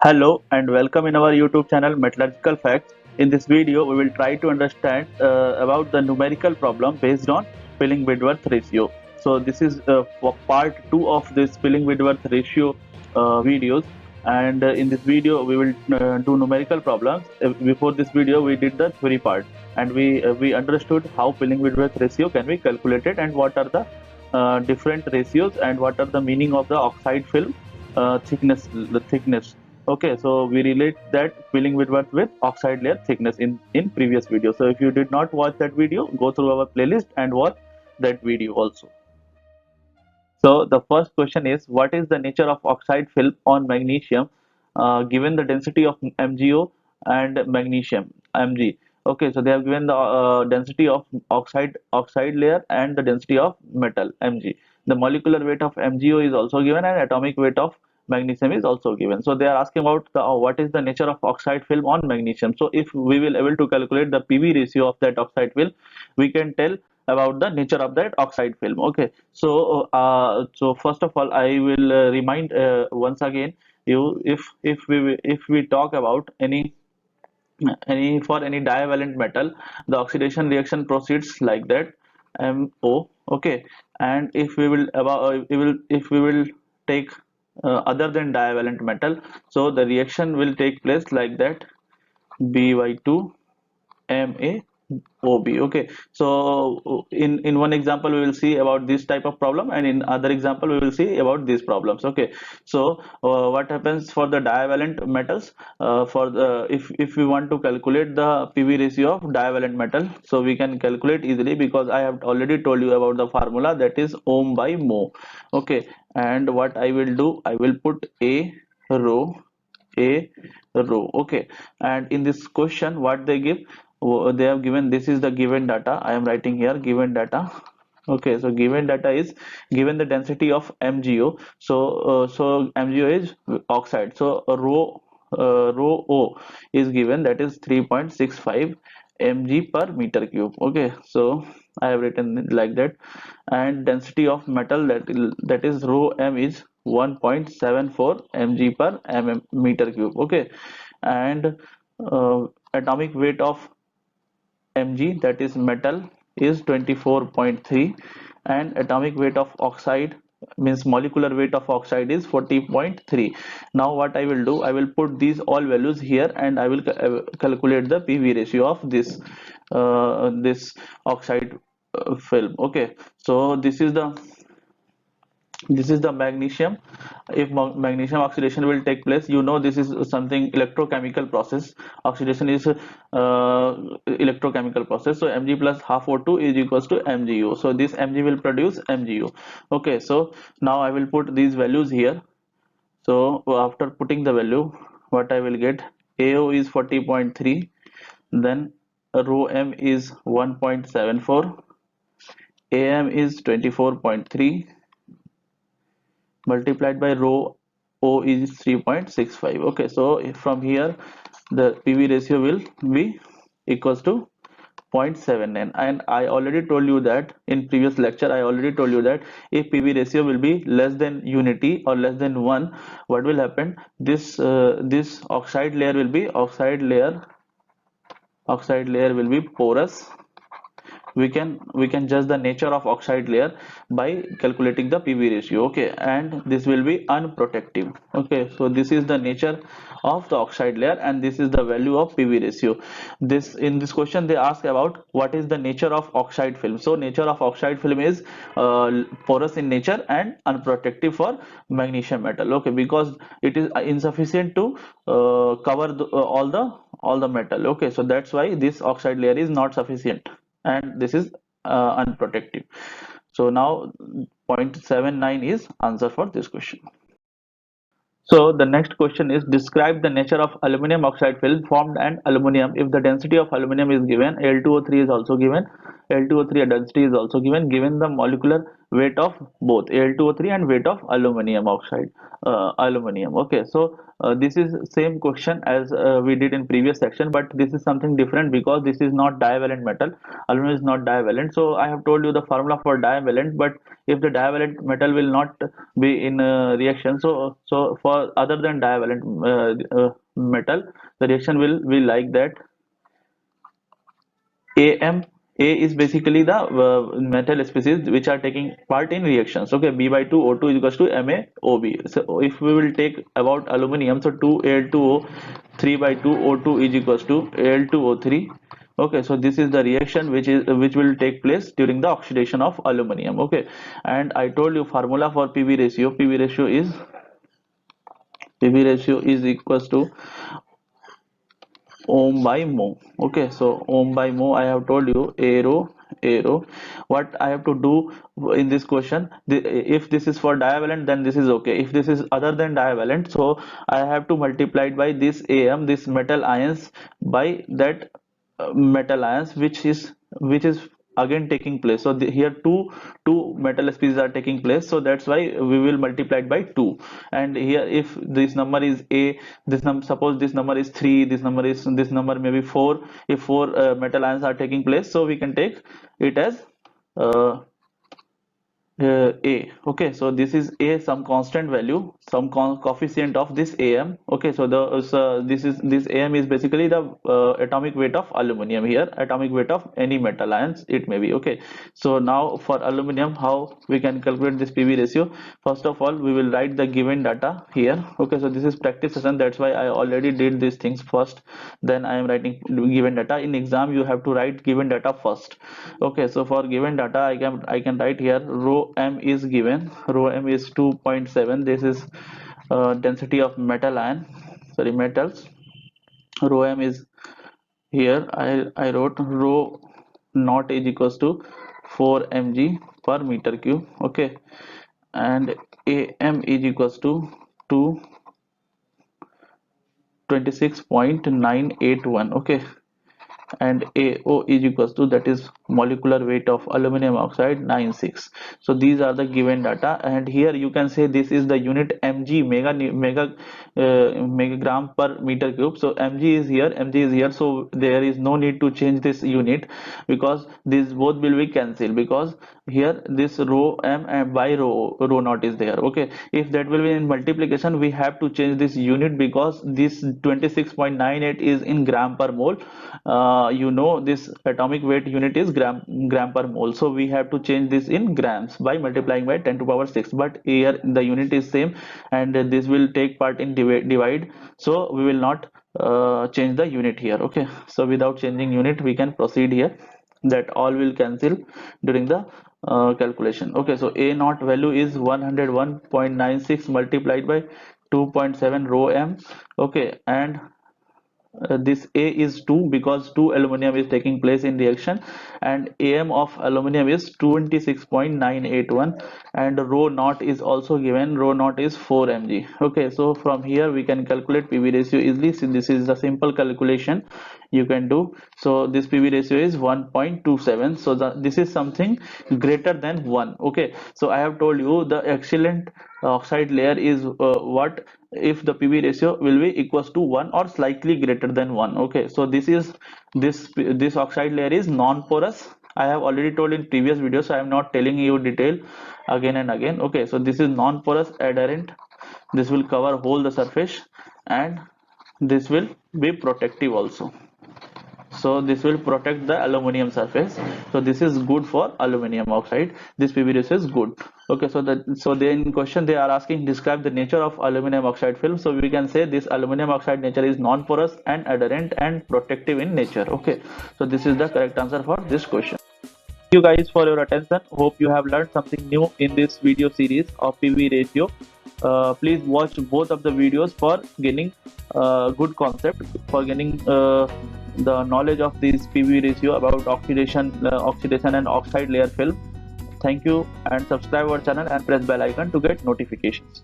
Hello and welcome in our YouTube channel Metallurgical Facts. In this video, we will try to understand about the numerical problem based on Pilling-Whitworth ratio. So this is part 2 of this Pilling-Whitworth ratio videos, and in this video we will do numerical problems. Before this video, we did the theory part, and we understood how Pilling-Whitworth ratio can be calculated and what are the different ratios and what are the meaning of the oxide film thickness. Okay, so we relate that filling Whitworth with oxide layer thickness in previous video. So if you did not watch that video, go through our playlist and watch that video also. So the first question is, what is the nature of oxide film on magnesium given the density of MgO and magnesium Mg? Okay, so they have given the density of oxide layer and the density of metal Mg. The molecular weight of MgO is also given and atomic weight of magnesium is also given. So they are asking about what is the nature of oxide film on magnesium. So if we will able to calculate the PV ratio of that oxide film, we can tell about the nature of that oxide film. Okay, so first of all I will remind once again you, if we talk about any for any divalent metal, the oxidation reaction proceeds like that, MO. Okay, and if we will about if we will take other than divalent metal, so the reaction will take place like that, By2 MaOB. Okay, so in one example we will see about this type of problem, and in other example we will see about these problems. Okay, so what happens for the divalent metals, for the if we want to calculate the PV ratio of divalent metal, so we can calculate easily because I have already told you about the formula, that is ohm by mho. Okay, and what I will do, I will put rho a row. Okay, and in this question what they give, they have given, this is the given data, I am writing here given data. Okay, so given data is given the density of MgO. So MgO is oxide, so rho O is given, that is 3.65 mg per meter cube. Okay, so I have written it like that, and density of metal, that is rho m is 1.74 mg per meter cube. Okay, and atomic weight of Mg, that is metal, is 24.3, and atomic weight of oxide, means molecular weight of oxide, is 40.3. Now what I will do, I will put these all values here and I will calculate the PV ratio of this oxide film. Okay, so this is the magnesium. If magnesium oxidation will take place, this is something electrochemical process. Oxidation is electrochemical process, so Mg plus half O2 is equals to MgO, so this Mg will produce MgO. Okay, so now I will put these values here. So after putting the value, what I will get, AO is 40.3, then rho m is 1.74, AM is 24.3, multiplied by rho O is 3.65. Okay, so from here the PV ratio will be equals to 0.79, and I already told you that in previous lecture, I already told you that if PV ratio will be less than unity or less than 1, what will happen, this oxide layer will be porous. We can judge the nature of oxide layer by calculating the PV ratio. Okay, and this will be unprotective. Okay, so this is the nature of the oxide layer and this is the value of PV ratio. In this question they ask about what is the nature of oxide film. So nature of oxide film is porous in nature and unprotective for magnesium metal. Okay, because it is insufficient to cover all the metal. Okay, so that's why this oxide layer is not sufficient and this is unprotective. So now 0.79 is answer for this question. So the next question is, describe the nature of aluminum oxide film formed and aluminum if the density of aluminum is given, L2O3 is also given, L2O3 density is also given the molecular weight of both Al2O3 and weight of aluminum oxide, aluminum. Okay, so this is same question as we did in previous section, but this is something different because this is not divalent metal. Aluminum is not divalent, so I have told you the formula for divalent. But if the divalent metal will not be in reaction, so for other than divalent metal, the reaction will be like that. AM A is basically the metal species which are taking part in reactions. Okay, B by 2 O2 is equals to MaOB. So if we will take about aluminum, so 2Al2O, 3 by 2 O2 is equals to Al2O3. Okay, so this is the reaction which will take place during the oxidation of aluminum. Okay, and I told you formula for PV ratio. PV ratio is equals to ohm by mho. Okay, so ohm by mho, I have told you arrow. What I have to do in this question, if this is for divalent, then this is okay. If this is other than divalent, so I have to multiply it by this am, this metal ions, by that metal ions which is again taking place. So here two metal species are taking place, so that's why we will multiply it by 2. And here if this number is a, suppose this number is 3, this number maybe 4. If 4 metal ions are taking place, so we can take it as uh, A. Okay, so this is A, some constant value, some coefficient of this AM. Okay, so this AM is basically the atomic weight of aluminum. Here atomic weight of any metal ions it may be. Okay, so now for aluminum, how we can calculate this PV ratio? First of all, we will write the given data here. Okay, so this is practice session, that's why I already did these things first, then I am writing given data. In exam you have to write given data first. Okay, so for given data, I can write here rho m is given. Rho m is 2.7. This is density of metals. Rho m is here. I wrote rho naught is equals to 4 mg per meter cube. Okay, and am is equals to 26.981. Okay, and AO is equals to, that is molecular weight of aluminum oxide, 96. So these are the given data, and here you can say this is the unit mg, megagram per meter cube. So mg is here, so there is no need to change this unit because these both will be cancelled, because here this rho m and by rho naught is there. Okay, if that will be in multiplication, we have to change this unit because this 26.98 is in gram per mole. This atomic weight unit is gram per mole, so we have to change this in grams by multiplying by 10 to power 6. But here the unit is same, and this will take part in divide, so we will not change the unit here. Okay, so without changing unit we can proceed here, that all will cancel during the calculation. Okay, so a naught value is 101.96 multiplied by 2.7 rho m. Okay, and this A is 2 because 2 aluminum is taking place in reaction, and AM of aluminum is 26.981, and rho naught is also given. Rho naught is 4 mg. Okay, so from here we can calculate PV ratio easily. So this is a simple calculation you can do. So this PV ratio is 1.27. So this is something greater than 1. Okay, so I have told you the excellent oxide layer is what if the PV ratio will be equals to 1 or slightly greater than 1. Okay, so this oxide layer is non-porous. I have already told in previous videos, so I am not telling you detail again and again. Okay, so this is non-porous adherent. This will cover whole the surface, and this will be protective also. So this will protect the aluminum surface. So this is good for aluminum oxide. This PV ratio is good. Okay, so then question they are asking, describe the nature of aluminum oxide film. So we can say this aluminum oxide nature is non-porous and adherent and protective in nature. Okay, so this is the correct answer for this question. Thank you guys for your attention. Hope you have learned something new in this video series of PV ratio. Please watch both of the videos for gaining good concept, for gaining the knowledge of this PV ratio about oxidation and oxide layer film. Thank you, and subscribe our channel and press bell icon to get notifications.